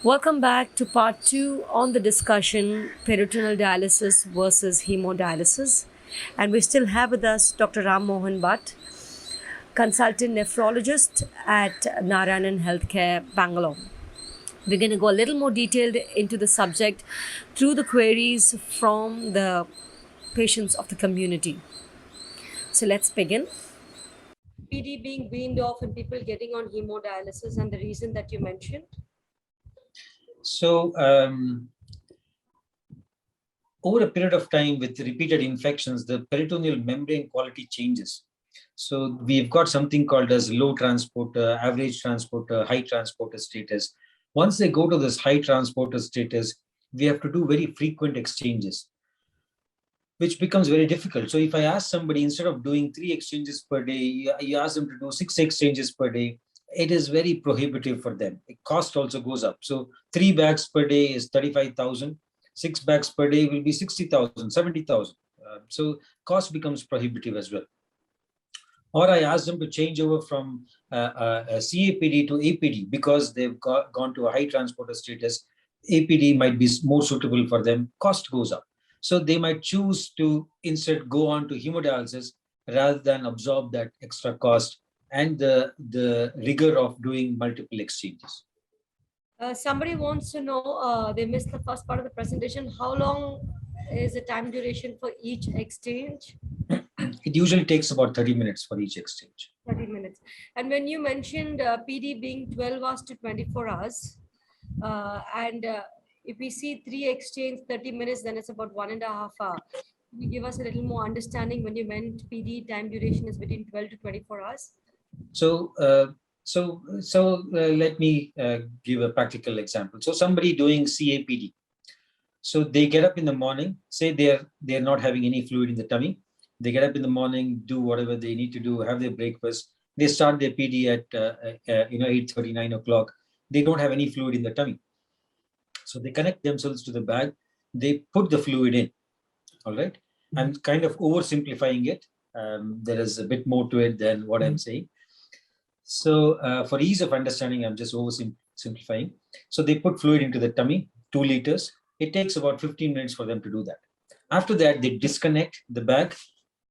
Welcome back to part 2 on the discussion peritoneal dialysis versus hemodialysis. And we still have with us Dr. Rammohan Bhat, consultant nephrologist at Narayanan Healthcare, Bangalore. We're going to go a little more detailed into the subject through the queries from the patients of the community. So let's begin. PD being weaned off and people getting on hemodialysis and the reason that you mentioned. So, over a period of time with repeated infections, the peritoneal membrane quality changes. So we've got something called as low transporter, average transporter, high transporter status. Once they go to this high transporter status, we have to do very frequent exchanges, which becomes very difficult. So if I ask somebody, instead of doing 3 exchanges per day, you ask them to do 6 exchanges per day, it is very prohibitive for them. The cost also goes up. So 3 bags per day is 35,000. 6 bags per day will be 60,000, 70,000. So cost becomes prohibitive as well. Or I ask them to change over from a CAPD to APD because they've gone to a high transporter status. APD might be more suitable for them. Cost goes up. So they might choose to instead go on to hemodialysis rather than absorb that extra cost and the rigor of doing multiple exchanges. Somebody wants to know, they missed the first part of the presentation. How long is the time duration for each exchange? It usually takes about 30 minutes for each exchange. 30 minutes. And when you mentioned PD being 12 hours to 24 hours, if we see 3 exchange 30 minutes, then it's about 1.5 hours. Can you give us a little more understanding when you meant PD time duration is between 12 to 24 hours? So, let me give a practical example. So somebody doing CAPD. So they get up in the morning, say they're not having any fluid in the tummy. They get up in the morning, do whatever they need to do, have their breakfast. They start their PD at 8:30, 9 o'clock. They don't have any fluid in the tummy. So they connect themselves to the bag. They put the fluid in. All right. I'm kind of oversimplifying it. There is a bit more to it than what I'm saying. So for ease of understanding, I'm just oversimplifying. So they put fluid into the tummy, 2 liters. It takes about 15 minutes for them to do that. After that, they disconnect the bag,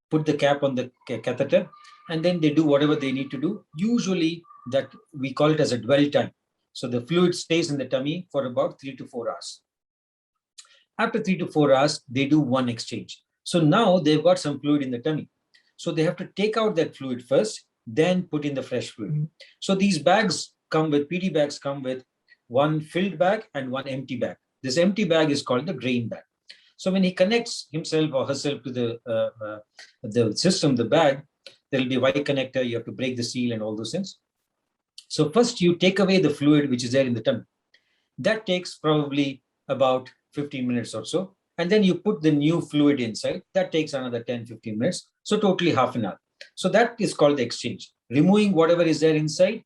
put the cap on the catheter, and then they do whatever they need to do. Usually that we call it as a dwell time. So the fluid stays in the tummy for about 3 to 4 hours. After 3 to 4 hours, they do 1 exchange. So now they've got some fluid in the tummy. So they have to take out that fluid first, then put in the fresh fluid. So these bags come with, PD bags come with 1 filled bag and 1 empty bag. This empty bag is called the drain bag. So when he connects himself or herself to the system, the bag, there will be a Y connector. You have to break the seal and all those things. So first you take away the fluid which is there in the tummy. That takes probably about 15 minutes or so. And then you put the new fluid inside. That takes another 10, 15 minutes. So totally half an hour. So that is called the exchange. Removing whatever is there inside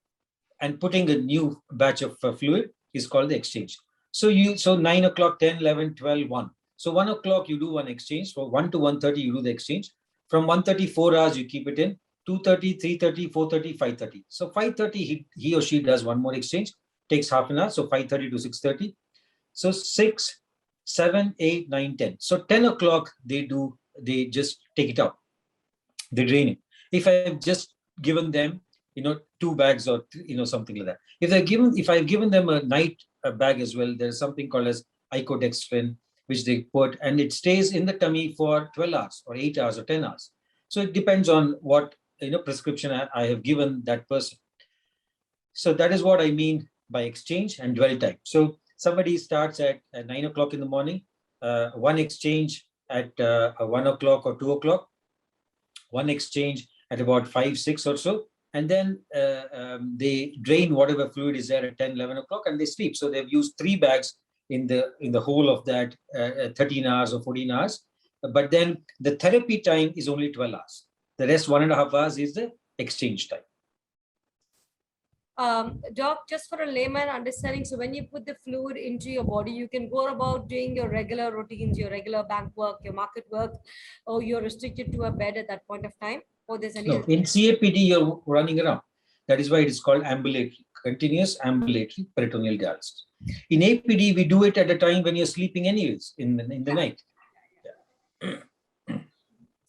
and putting a new batch of fluid is called the exchange. So 9 o'clock, 10, 11, 12, 1. So 1 o'clock you do 1 exchange. From 1 to 1:30 you do the exchange. From 1:30, 4 hours you keep it in. 2:30, 3:30, 4:30, 5:30. So 5:30 he or she does 1 more exchange. Takes half an hour. So 5:30 to 6:30. So 6, 7, 8, 9, 10. So 10 o'clock they just take it out. They drain it. If I've just given them, 2 bags or something like that. If I've given them a night bag as well, there's something called as icodextrin, which they put, and it stays in the tummy for 12 hours or 8 hours or 10 hours. So it depends on what prescription I have given that person. So that is what I mean by exchange and dwell time. So somebody starts at 9 o'clock in the morning, 1 exchange at 1 o'clock or 2 o'clock, 1 exchange at about 5, 6 or so, and then they drain whatever fluid is there at 10, 11 o'clock, and they sleep. So they've used 3 bags in the whole of that 13 hours or 14 hours. But then the therapy time is only 12 hours. The rest 1.5 hours is the exchange time. Doc, just for a layman understanding, so when you put the fluid into your body, you can go about doing your regular routines, your regular bank work, your market work, or you're restricted to a bed at that point of time? Or there's any... No, in CAPD, you're running around. That is why it is called ambulatory. continuous ambulatory peritoneal dialysis. In APD, we do it at a time when you're sleeping anyways, in the night. Yeah.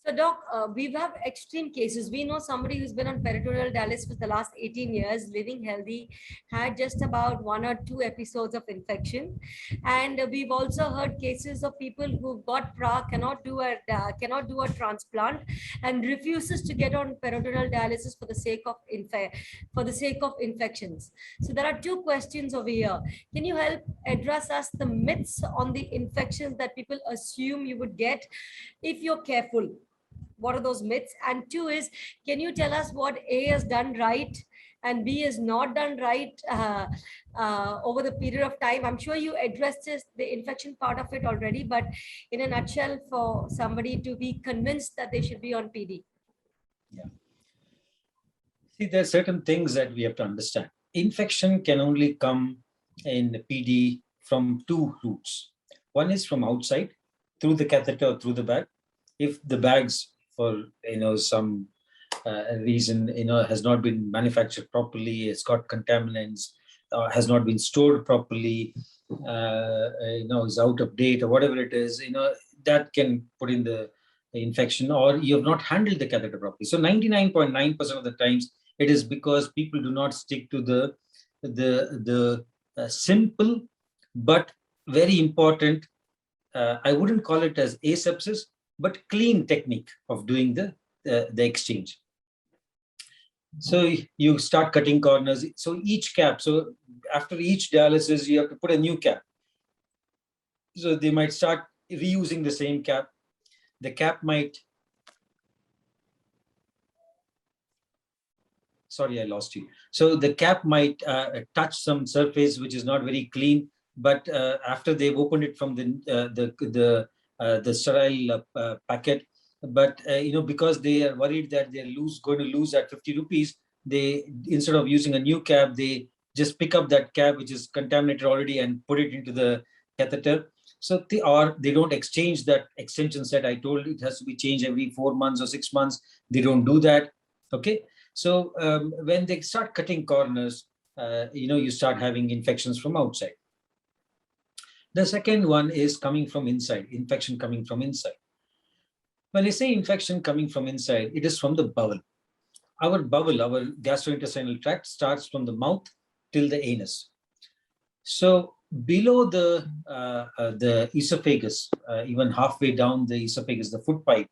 So, Doc, we have extreme cases. We know somebody who's been on peritoneal dialysis for the last 18 years, living healthy, had just about 1 or 2 episodes of infection. And we've also heard cases of people who got PRA, cannot do a transplant, and refuses to get on peritoneal dialysis for the sake of infections. So there are 2 questions over here. Can you help address us the myths on the infections that people assume you would get if you're careful? What are those myths? And 2 is, can you tell us what A has done right and B is not done right over the period of time? I'm sure you addressed the infection part of it already, but in a nutshell, for somebody to be convinced that they should be on PD. Yeah. See, there are certain things that we have to understand. Infection can only come in PD from 2 routes. One is from outside, through the catheter or through the bag. If the bags, for some reason, has not been manufactured properly, it's got contaminants, has not been stored properly, is out of date or whatever it is, that can put in the infection, or you have not handled the catheter properly. So 99.9% of the times, it is because people do not stick to the simple but very important, I wouldn't call it as asepsis, but clean technique of doing the exchange. So you start cutting corners. So each cap, so after each dialysis, you have to put a new cap. So they might start reusing the same cap. The cap might, sorry, I lost you. So the cap might touch some surface which is not very clean, but after they've opened it from the sterile packet, but because they are worried that they're going to lose that 50 rupees, they, instead of using a new cap, they just pick up that cap which is contaminated already and put it into the catheter. So they don't exchange that extension set. I told it has to be changed every 4 months or 6 months. They don't do that. Okay. So when they start cutting corners, you start having infections from outside. The second one is coming from inside, infection coming from inside. When I say infection coming from inside, it is from the bowel. Our bowel, our gastrointestinal tract, starts from the mouth till the anus. So below the esophagus, even halfway down the esophagus, the food pipe,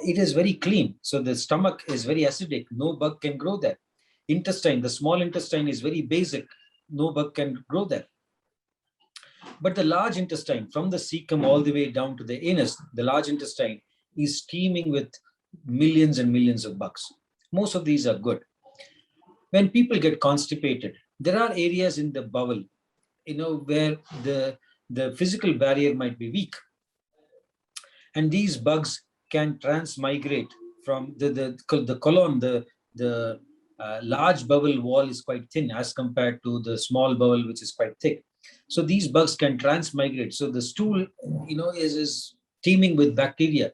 it is very clean. So the stomach is very acidic. No bug can grow there. Intestine, the small intestine is very basic. No bug can grow there. But the large intestine, from the cecum all the way down to the anus, the large intestine is teeming with millions and millions of bugs. Most of these are good. When people get constipated, there are areas in the bowel, where the physical barrier might be weak. And these bugs can transmigrate from the colon. The large bowel wall is quite thin as compared to the small bowel, which is quite thick. So these bugs can transmigrate. So the stool, is teeming with bacteria.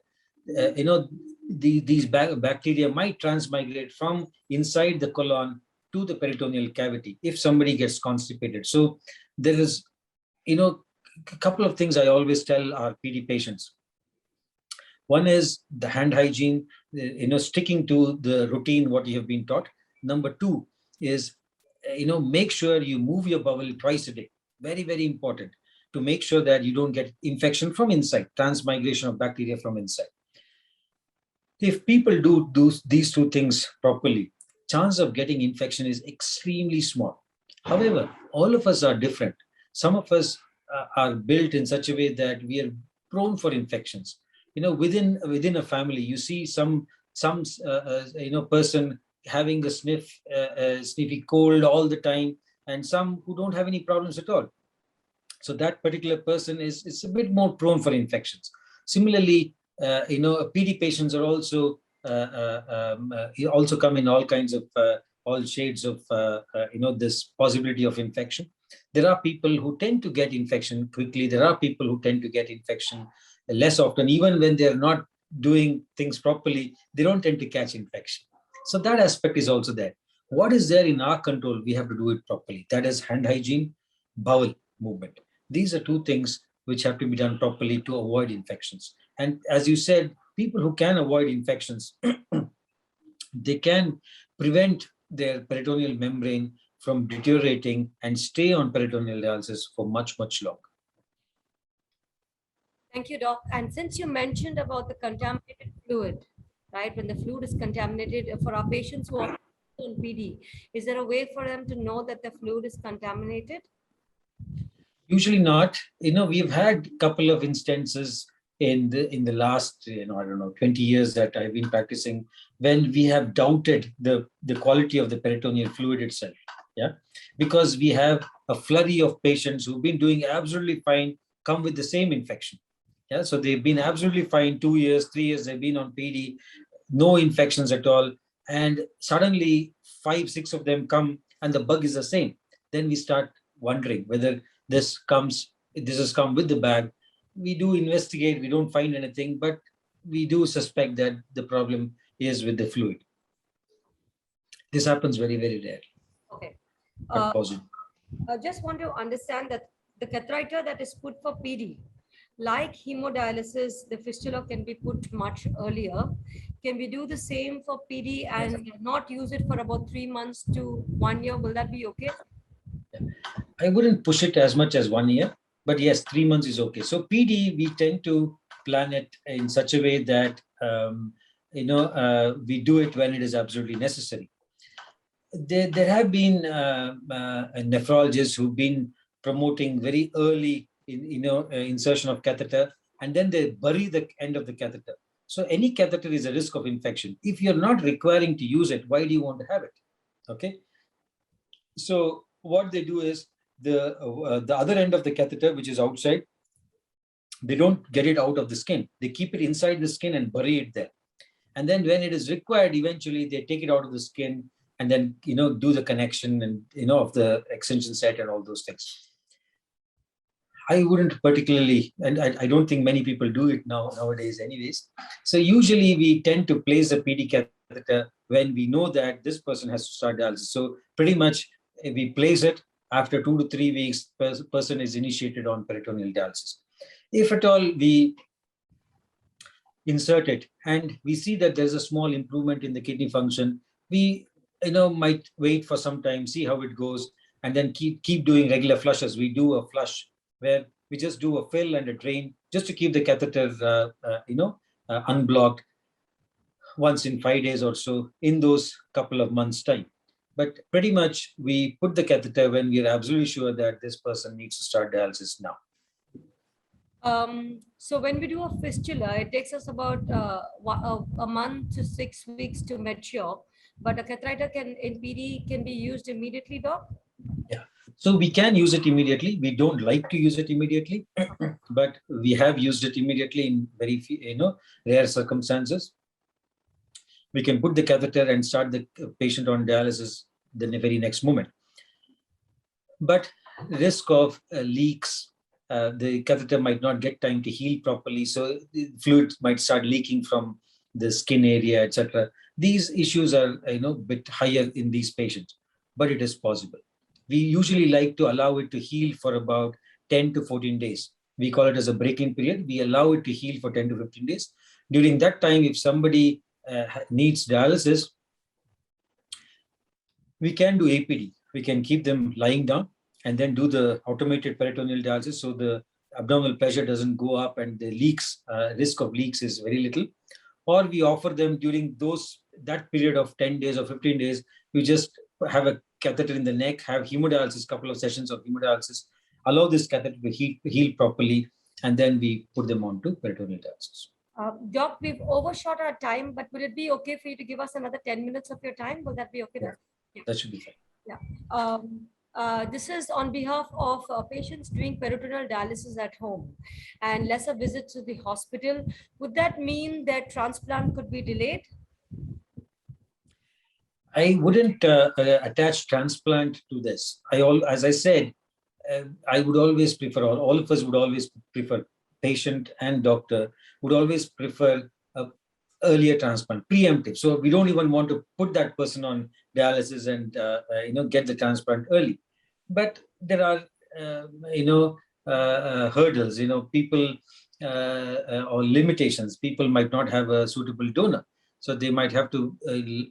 These bacteria might transmigrate from inside the colon to the peritoneal cavity if somebody gets constipated. So there is, a couple of things I always tell our PD patients. One is the hand hygiene, sticking to the routine, what you have been taught. Number 2 is, make sure you move your bowel twice a day. Very, very important to make sure that you don't get infection from inside, transmigration of bacteria from inside. If people do these 2 things properly, chance of getting infection is extremely small. However, all of us are different. Some of us are built in such a way that we are prone for infections. Within a family, you see some person having a sniffy cold all the time, and some who don't have any problems at all. So that particular person is a bit more prone for infections. Similarly, PD patients are also come in all kinds of all shades of this possibility of infection. There are people who tend to get infection quickly. There are people who tend to get infection less often. Even when they're not doing things properly, they don't tend to catch infection. So that aspect is also there. What is there in our control, we have to do it properly. That is hand hygiene, bowel movement. These are two things which have to be done properly to avoid infections. And as you said, people who can avoid infections, they can prevent their peritoneal membrane from deteriorating and stay on peritoneal dialysis for much, much longer. Thank you, Doc. And since you mentioned about the contaminated fluid, right, when the fluid is contaminated, for our patients who are on PD, is there a way for them to know that the fluid is contaminated? Usually not. We've had a couple of instances in the last, I don't know, 20 years that I've been practicing, when we have doubted the quality of the peritoneal fluid itself. Yeah, because we have a flurry of patients who've been doing absolutely fine, come with the same infection. Yeah, so they've been absolutely fine 2 years, 3 years, they've been on PD, no infections at all. And suddenly 5, 6 of them come and the bug is the same. Then we start wondering whether this has come with the bag. We do investigate, we don't find anything, but we do suspect that the problem is with the fluid. This happens very, very rarely. Okay. I just want to understand that the catheter that is put for PD, like hemodialysis, the fistula can be put much earlier. Can we do the same for PD and not use it for about 3 months to 1 year? Will that be okay? I wouldn't push it as much as 1 year, but yes, 3 months is okay. So PD, we tend to plan it in such a way that we do it when it is absolutely necessary. There have been nephrologists who've been promoting very early insertion of catheter, and then they bury the end of the catheter. So any catheter is a risk of infection. If you're not requiring to use it, why do you want to have it? Okay. So what they do is the other end of the catheter, which is outside, they don't get it out of the skin. They keep it inside the skin and bury it there. And then when it is required, eventually they take it out of the skin and then do the connection and of the extension set and all those things. I wouldn't particularly, and I don't think many people do it nowadays anyways. So usually we tend to place a PD catheter when we know that this person has to start dialysis. So pretty much we place it after 2 to 3 weeks, person is initiated on peritoneal dialysis. If at all we insert it and we see that there's a small improvement in the kidney function, we might wait for some time, see how it goes, and then keep doing regular flushes. We do a flush where we just do a fill and a drain just to keep the catheter unblocked once in 5 days or so in those couple of months time. But pretty much we put the catheter when we are absolutely sure that this person needs to start dialysis now. So when we do a fistula, it takes us about a month to 6 weeks to mature, but a catheter in PD can be used immediately, Doc? Yeah, so we can use it immediately. We don't like to use it immediately, but we have used it immediately in very few, rare circumstances. We can put the catheter and start the patient on dialysis the very next moment. But risk of leaks, the catheter might not get time to heal properly, so the fluid might start leaking from the skin area, etc. These issues are a bit higher in these patients, but it is possible. We usually like to allow it to heal for about 10 to 14 days. We call it as a break-in period. We allow it to heal for 10 to 15 days. During that time, if somebody needs dialysis, we can do APD. We can keep them lying down and then do the automated peritoneal dialysis, so the abdominal pressure doesn't go up and the leaks, risk of leaks is very little. Or we offer them during that period of 10 days or 15 days, we just have a catheter in the neck, have hemodialysis, couple of sessions of hemodialysis, allow this catheter to heal properly, and then we put them on to peritoneal dialysis. Doc, we've overshot our time, but would it be okay for you to give us another 10 minutes of your time? Will that be okay? Yeah, that should be fine. Yeah. This is on behalf of patients doing peritoneal dialysis at home and lesser visits to the hospital. Would that mean that transplant could be delayed? I wouldn't attach transplant to this. As I said, I would always prefer, or all of us would always prefer, patient and doctor would always prefer a earlier transplant, preemptive. So we don't even want to put that person on dialysis and get the transplant early. But there are hurdles. People or limitations. People might not have a suitable donor, so they might have to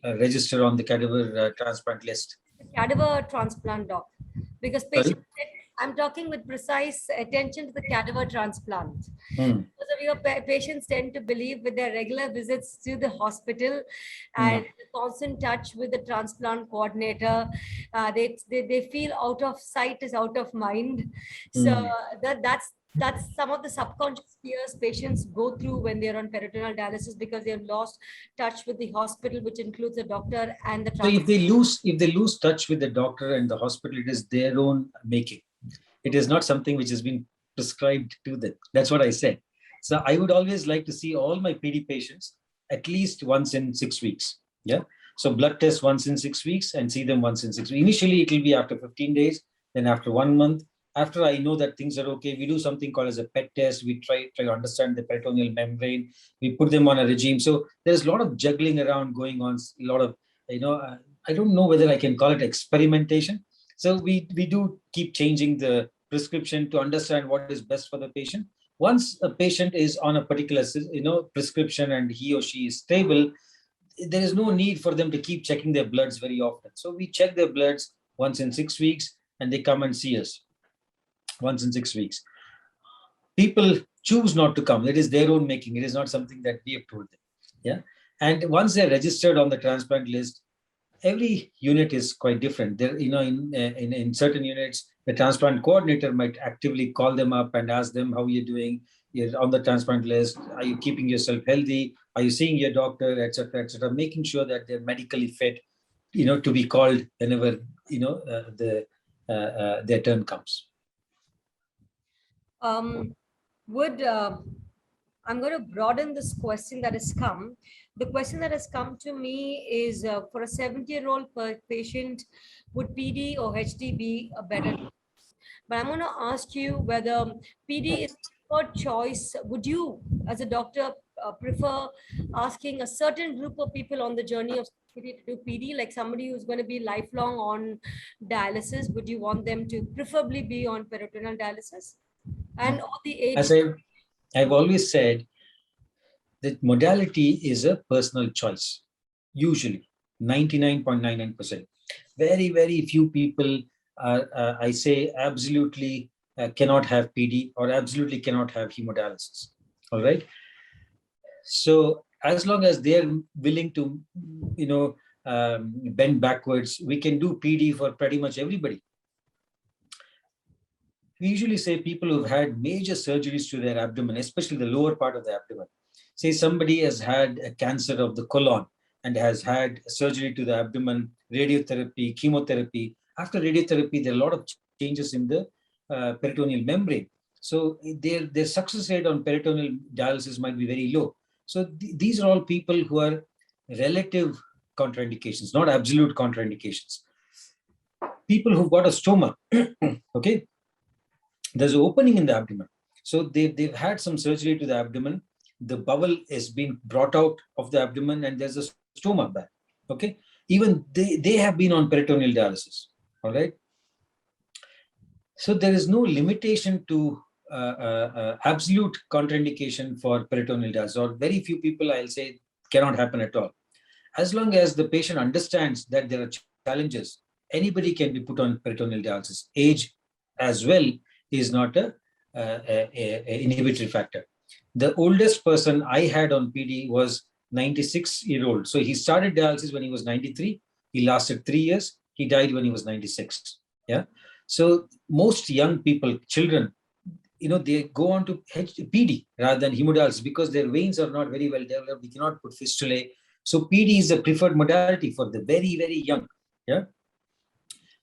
register on the cadaver transplant list. Cadaver transplant, doc, because Sorry? I'm talking with precise attention to the cadaver transplant. Hmm. Because of your patients tend to believe with their regular visits to the hospital and Hmm. the constant touch with the transplant coordinator, they feel out of sight is out of mind. So Hmm. that's some of the subconscious fears patients go through when they're on peritoneal dialysis, because they've lost touch with the hospital, which includes the doctor and the So transplant. if they lose touch with the doctor and the hospital, it is their own making. It is not something which has been prescribed to them. That's what I said. So I would always like to see all my PD patients at least once in 6 weeks. Yeah. So blood test once in 6 weeks and see them once in 6 weeks. Initially, it will be after 15 days, then after 1 month. After I know that things are okay, we do something called as a PET test. We try to understand the peritoneal membrane. We put them on a regime. So there's a lot of juggling around going on. A lot of I don't know whether I can call it experimentation. So we do keep changing the prescription to understand what is best for the patient. Once a patient is on a particular prescription and he or she is stable, there is no need for them to keep checking their bloods very often. So we check their bloods once in 6 weeks and they come and see us once in 6 weeks. People choose not to come. It is their own making. It is not something that we have told them. Yeah. And once they're registered on the transplant list, every unit is quite different. There, in certain units, the transplant coordinator might actively call them up and ask them, how are you doing? You're on the transplant list. Are you keeping yourself healthy? Are you seeing your doctor, etc., etc., making sure that they're medically fit, to be called whenever, their turn comes. Would I'm going to broaden this question that has come. The question that has come to me is for a 70-year-old patient, would PD or HD be a better? But I'm going to ask you whether PD is a choice. Would you, as a doctor, prefer asking a certain group of people on the journey of COPD to do PD, like somebody who's going to be lifelong on dialysis? Would you want them to preferably be on peritoneal dialysis? And all the age. As I've always said, that modality is a personal choice. Usually, 99.99%. Very, very few people are, I say, absolutely cannot have PD or absolutely cannot have hemodialysis. All right. So as long as they're willing to, bend backwards, we can do PD for pretty much everybody. We usually say people who've had major surgeries to their abdomen, especially the lower part of the abdomen. Say somebody has had a cancer of the colon and has had surgery to the abdomen, radiotherapy, chemotherapy. After radiotherapy, there are a lot of changes in the peritoneal membrane. So their success rate on peritoneal dialysis might be very low. So these are all people who are relative contraindications, not absolute contraindications. People who've got a stoma, okay, there's an opening in the abdomen. So they've had some surgery to the abdomen. The bowel is being brought out of the abdomen and there's a stoma there. Okay. Even they have been on peritoneal dialysis. All right. So there is no limitation to absolute contraindication for peritoneal dialysis, or very few people, I'll say, cannot happen at all. As long as the patient understands that there are challenges, anybody can be put on peritoneal dialysis. Age as well is not a inhibitory factor. The oldest person I had on PD was 96-year-old. So he started dialysis when he was 93. He lasted 3 years. He died when he was 96. Yeah. So most young people, children, they go on to PD rather than hemodialysis because their veins are not very well developed. We cannot put fistulae. So PD is the preferred modality for the very, very young. Yeah.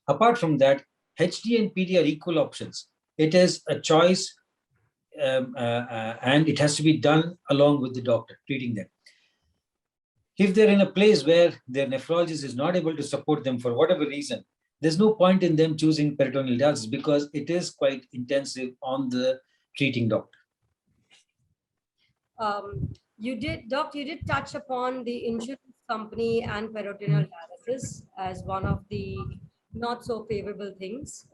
Apart from that, HD and PD are equal options. It is a choice, and it has to be done along with the doctor treating them. If they're in a place where their nephrologist is not able to support them for whatever reason, there's no point in them choosing peritoneal dialysis because it is quite intensive on the treating doctor. You did, Doc, you did touch upon the insurance company and peritoneal dialysis as one of the not so favorable things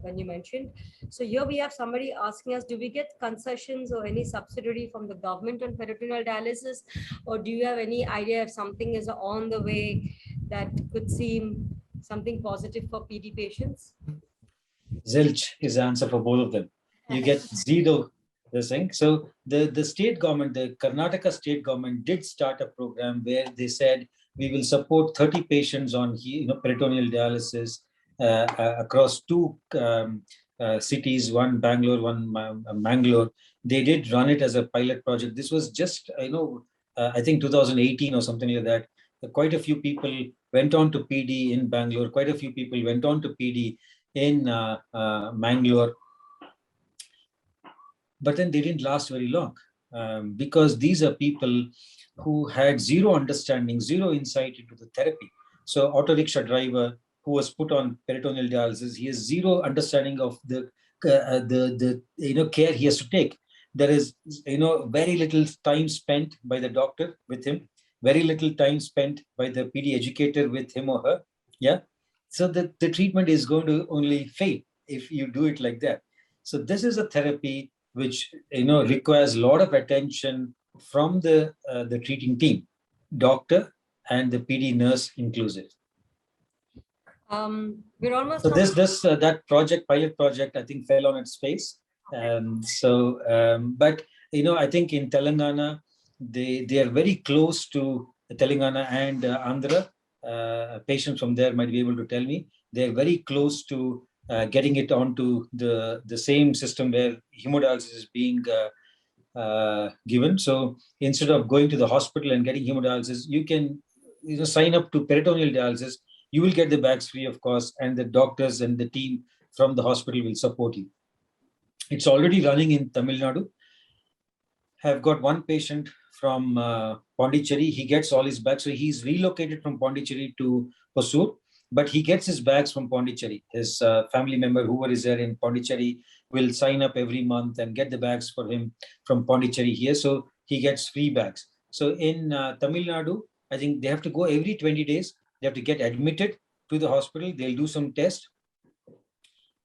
when you mentioned. So here we have somebody asking us, do we get concessions or any subsidy from the government on peritoneal dialysis? Or do you have any idea if something is on the way that could seem something positive for PD patients? Zilch is the answer for both of them. You get zero this thing. So the state government, the Karnataka state government did start a program where they said we will support 30 patients on peritoneal dialysis across two cities, one Bangalore, one Mangalore. They did run it as a pilot project. This was just, I think 2018 or something like that. Quite a few people went on to PD in Bangalore. Quite a few people went on to PD in Mangalore, but then they didn't last very long because these are people who had zero understanding, zero insight into the therapy. So auto rickshaw driver who was put on peritoneal dialysis, he has zero understanding of the care he has to take. There is very little time spent by the doctor with him, very little time spent by the PD educator with him or her. Yeah, so the treatment is going to only fail if you do it like that. So this is a therapy which requires a lot of attention from the treating team, doctor and the PD nurse inclusive. We're almost. So that pilot project, I think fell on its face. But I think in Telangana they are very close to Telangana and Andhra. Patients from there might be able to tell me they're very close to getting it onto the same system where hemodialysis is being given. So instead of going to the hospital and getting hemodialysis, you can sign up to peritoneal dialysis. You will get the bags free of cost, and the doctors and the team from the hospital will support you. It's already running in Tamil Nadu. I've got one patient from Pondicherry. He gets all his bags. So he's relocated from Pondicherry to Hosur, but he gets his bags from Pondicherry. His family member, whoever is there in Pondicherry, will sign up every month and get the bags for him from Pondicherry here. So he gets free bags. So in Tamil Nadu, I think they have to go every 20 days. They have to get admitted to the hospital. They'll do some tests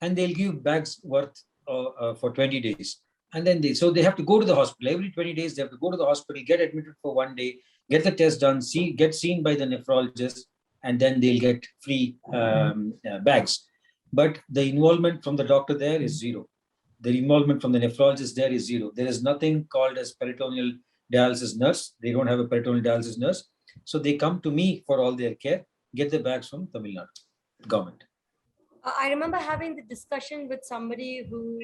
and they'll give bags worth for 20 days. And then they have to go to the hospital every 20 days. They have to go to the hospital, get admitted for 1 day, get the test done, get seen by the nephrologist, and then they'll get free bags. But the involvement from the doctor there is zero. The involvement from the nephrologist there is zero. There is nothing called as peritoneal dialysis nurse. They don't have a peritoneal dialysis nurse. So they come to me for all their care, get the bags from Tamil Nadu government. I remember having the discussion with somebody who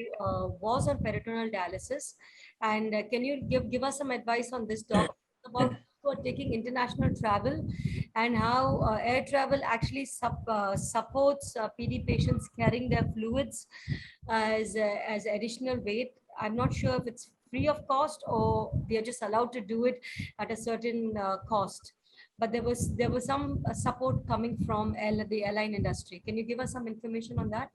was on peritoneal dialysis. And can you give us some advice on this, doc, about who are taking international travel and how air travel actually supports PD patients carrying their fluids as additional weight? I'm not sure if it's free of cost or they're just allowed to do it at a certain cost. But there was some support coming from the airline industry. Can you give us some information on that?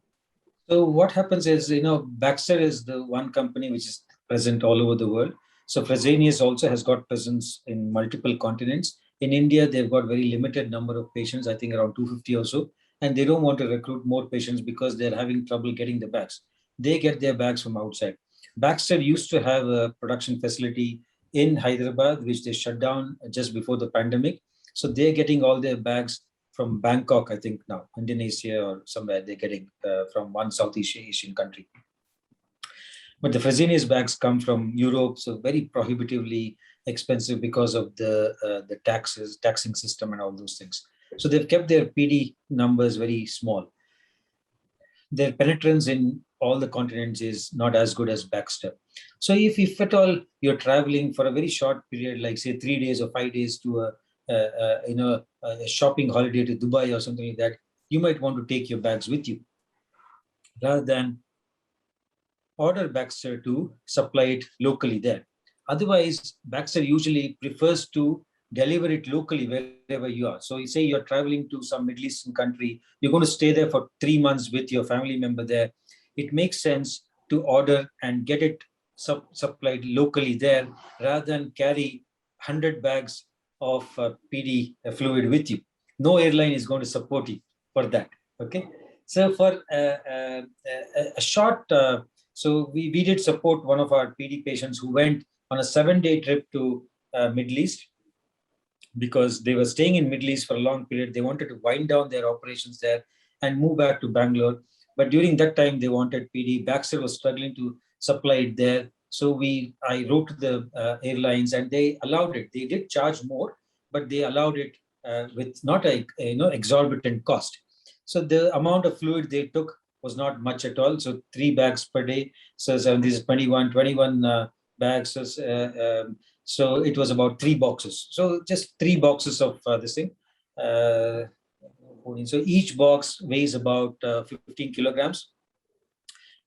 So what happens is, Baxter is the one company which is present all over the world. So Fresenius also has got presence in multiple continents. In India, they've got very limited number of patients, I think around 250 or so, and they don't want to recruit more patients because they're having trouble getting the bags. They get their bags from outside. Baxter used to have a production facility in Hyderabad, which they shut down just before the pandemic. So they're getting all their bags from Bangkok, I think now, Indonesia or somewhere they're getting from one Southeast Asian country. But the Fresenius bags come from Europe, so very prohibitively expensive because of the taxing system and all those things. So they've kept their PD numbers very small. Their penetrance in all the continents is not as good as Baxter. So if at all you're traveling for a very short period, like say 3 days or 5 days to a shopping holiday to Dubai or something like that, you might want to take your bags with you rather than order Baxter to supply it locally there. Otherwise, Baxter usually prefers to deliver it locally wherever you are. So you say you're traveling to some Middle Eastern country, you're going to stay there for 3 months with your family member there. It makes sense to order and get it supplied locally there rather than carry 100 bags of PD fluid with you. No airline is going to support you for that. Okay. So for a short, so we did support one of our PD patients who went on a 7-day trip to Middle East, because they were staying in Middle East for a long period. They wanted to wind down their operations there and move back to Bangalore. But during that time, they wanted PD. Baxter was struggling to supply it there. So I wrote to the airlines and they allowed it. They did charge more, but they allowed it with not a exorbitant cost. So the amount of fluid they took was not much at all. So 3 bags per day. So this is 21 bags. So it was about 3 boxes. So just 3 boxes of this thing. So each box weighs about 15 kilograms.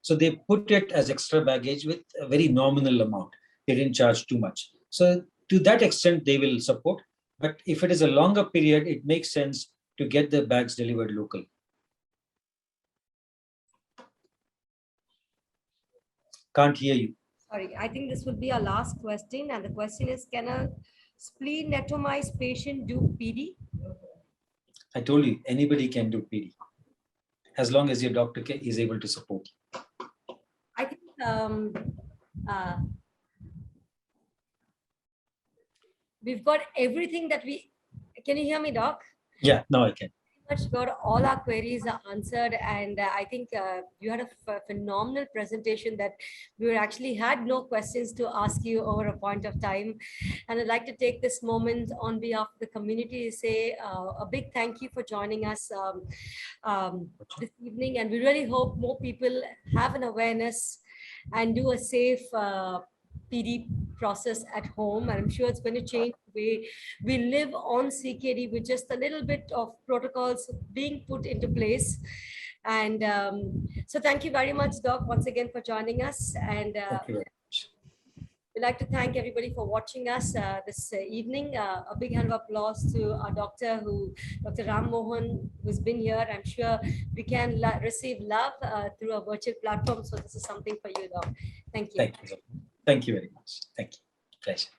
So they put it as extra baggage with a very nominal amount. They didn't charge too much. So to that extent, they will support. But if it is a longer period, it makes sense to get the bags delivered local. Can't hear you. Sorry, I think this will be our last question. And the question is, can a splenetomized patient do PD? I told you, anybody can do PD, as long as your doctor is able to support you. I think we've got everything that we... Can you hear me, Doc? Yeah, now I can. Much got all our queries are answered, and I think you had a phenomenal presentation that we actually had no questions to ask you over a point of time. And I'd like to take this moment on behalf of the community to say a big thank you for joining us this evening, and we really hope more people have an awareness and do a safe PD process at home. And I'm sure it's going to change the way we live on CKD with just a little bit of protocols being put into place. And so thank you very much, Doc, once again for joining us. And thank you very much. We'd like to thank everybody for watching us this evening. A big hand of applause to our doctor, Dr. Rammohan, who's been here. I'm sure we can receive love through a virtual platform. So this is something for you, Doc. Thank you. Thank you. Thank you very much. Thank you. Pleasure.